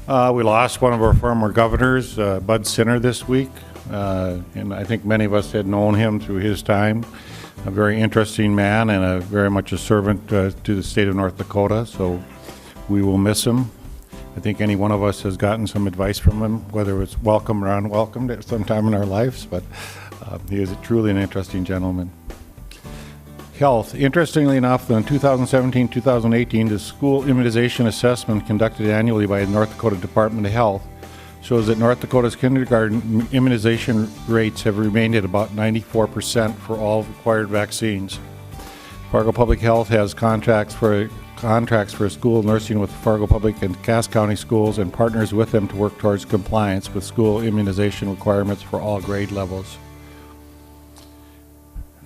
We lost one of our former governors, Bud Sinner, this week, and I think many of us had known him through his time. A very interesting man and very much a servant to the state of North Dakota, so we will miss him. I think any one of us has gotten some advice from him, whether it's welcome or unwelcome at some time in our lives, but he is truly an interesting gentleman. Health. Interestingly enough, in 2017-2018, the school immunization assessment conducted annually by the North Dakota Department of Health shows that North Dakota's kindergarten immunization rates have remained at about 94% for all required vaccines. Fargo Public Health has contracts for school nursing with Fargo Public and Cass County schools and partners with them to work towards compliance with school immunization requirements for all grade levels.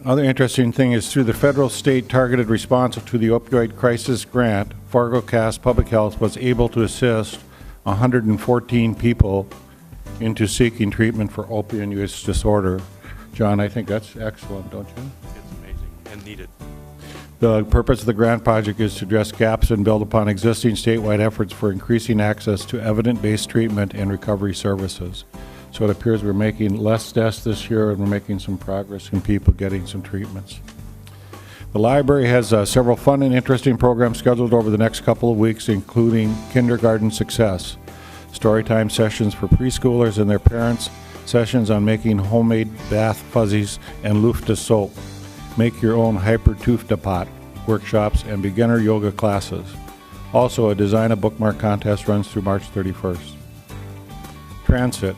Other interesting thing is through the federal state targeted response to the opioid crisis grant, Fargo Cass Public Health was able to assist 114 people into seeking treatment for opioid use disorder. John, I think that's excellent, don't you? It's amazing and needed. The purpose of the grant project is to address gaps and build upon existing statewide efforts for increasing access to evidence-based treatment and recovery services. So it appears we're making less deaths this year and we're making some progress in people getting some treatments. The library has several fun and interesting programs scheduled over the next couple of weeks, including Kindergarten Success, storytime sessions for preschoolers and their parents, sessions on making homemade bath fuzzies and Lufta soap, make your own Hyper Tufta pot workshops, and beginner yoga classes. Also, a design a bookmark contest runs through March 31st. Transit.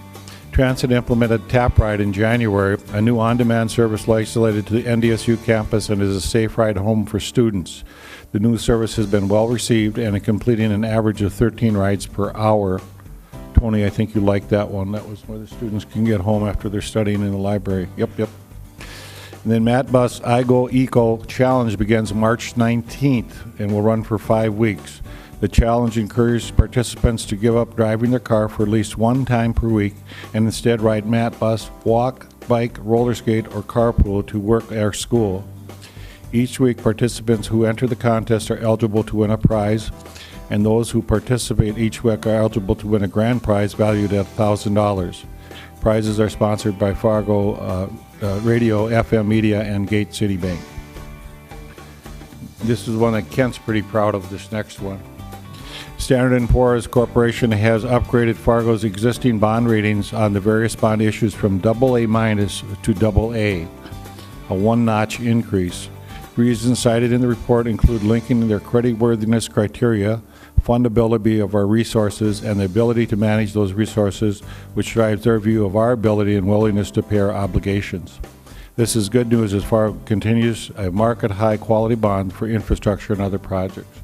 Transit implemented TapRide in January, a new on-demand service isolated to the NDSU campus and is a safe ride home for students. The new service has been well received and is completing an average of 13 rides per hour. Tony, I think you liked that one. That was where the students can get home after they're studying in the library. Yep. And then MatBus iGo Eco Challenge begins March 19th and will run for 5 weeks. The challenge encourages participants to give up driving their car for at least one time per week and instead ride MatBus, walk, bike, roller skate, or carpool to work or school. Each week, participants who enter the contest are eligible to win a prize, and those who participate each week are eligible to win a grand prize valued at $1,000. Prizes are sponsored by Fargo Radio, FM Media, and Gate City Bank. This is one that Kent's pretty proud of, this next one. Standard & Poor's Corporation has upgraded Fargo's existing bond ratings on the various bond issues from AA- to AA, a one-notch increase. Reasons cited in the report include linking their creditworthiness criteria, fundability of our resources, and the ability to manage those resources, which drives their view of our ability and willingness to pay our obligations. This is good news as Fargo continues a market high quality bond for infrastructure and other projects.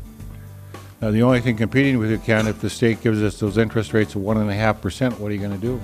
Now, the only thing competing with it, Ken, if the state gives us those interest rates of 1.5%, what are you going to do?